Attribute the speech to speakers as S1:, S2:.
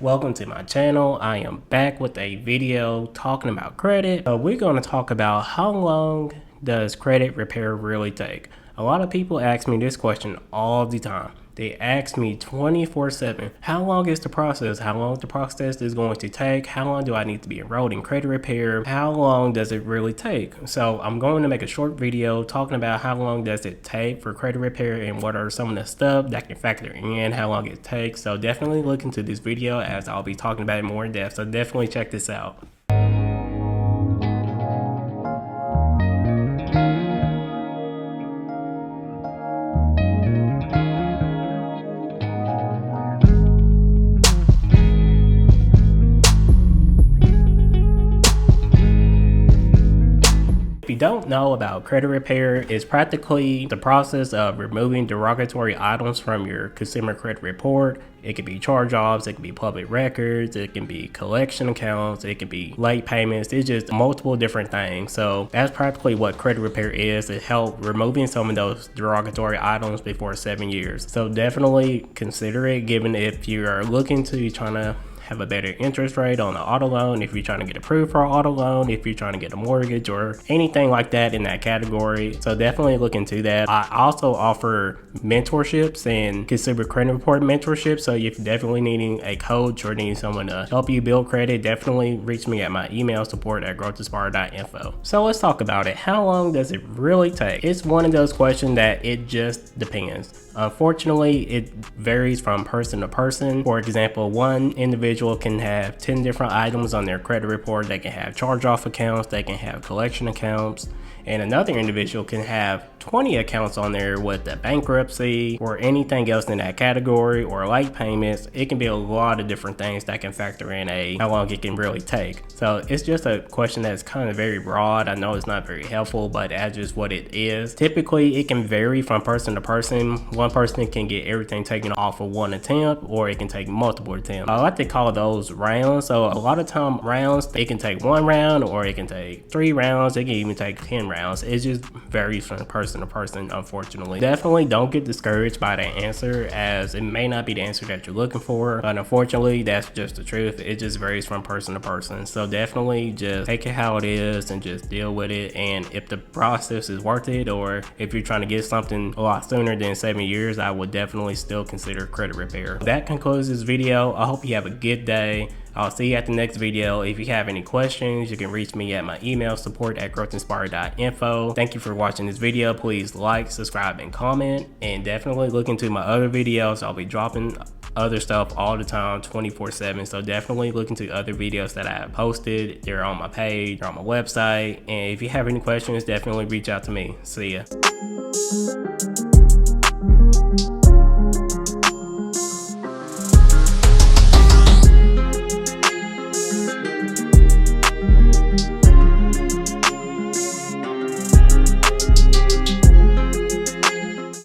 S1: Welcome to my channel. I am back with a video talking about credit. So we're going to talk about how long does credit repair really take? A lot of people ask me this question all the time. They ask me 24/7, how long is the process? How long the process is going to take? How long do I need to be enrolled in credit repair? How long does it really take? So I'm going to make a short video talking about how long does it take for credit repair and what are some of the stuff that can factor in how long it takes. So definitely look into this video as I'll be talking about it more in depth. So definitely check this out. If you don't know about credit repair, it's practically the process of removing derogatory items from your consumer credit report. It could be charge-offs, it can be public records, it can be collection accounts, it can be late payments. It's just multiple different things. So that's practically what credit repair is. It helps removing some of those derogatory items before 7 years. So definitely consider it, given if you are looking to trying to have a better interest rate on an auto loan, if you're trying to get approved for an auto loan, if you're trying to get a mortgage or anything like that in that category. So definitely look into that. I also offer mentorships and consumer credit report mentorship. So if you're definitely needing a coach or needing someone to help you build credit, definitely reach me at my email support@growthinspire.info. So let's talk about it. How long does it really take? It's one of those questions that it just depends. Unfortunately, it varies from person to person. For example, one individual can have 10 different items on their credit report. They can have charge-off accounts, they can have collection accounts, and another individual can have 20 accounts on there with a bankruptcy or anything else in that category or late payments. It can be a lot of different things that can factor in how long it can really take. So it's just a question that's kind of very broad. I know it's not very helpful, but that's just what it is. Typically, it can vary from person to person. One person can get everything taken off of one attempt, or it can take multiple attempts. I like to call those rounds. So a lot of time rounds, it can take one round, or it can take 3 rounds. It can even take 10 rounds. It just varies from person to person, unfortunately. Definitely don't get discouraged by the answer, as it may not be the answer that you're looking for, but unfortunately that's just the truth. It just varies from person to person. So definitely just take it how it is and just deal with it. And if the process is worth it, or if you're trying to get something a lot sooner than 7 years, I would definitely still consider credit repair. That concludes this video. I hope you have a good day. I'll see you at the next video. If you have any questions, you can reach me at my email support@growthinspire.info. Thank you for watching this video. Please like, subscribe, and comment, and definitely look into my other videos. I'll be dropping other stuff all the time, 24/7. So definitely look into other videos that I have posted. They're on my page, they're on my website. And if you have any questions, definitely reach out to me. See ya.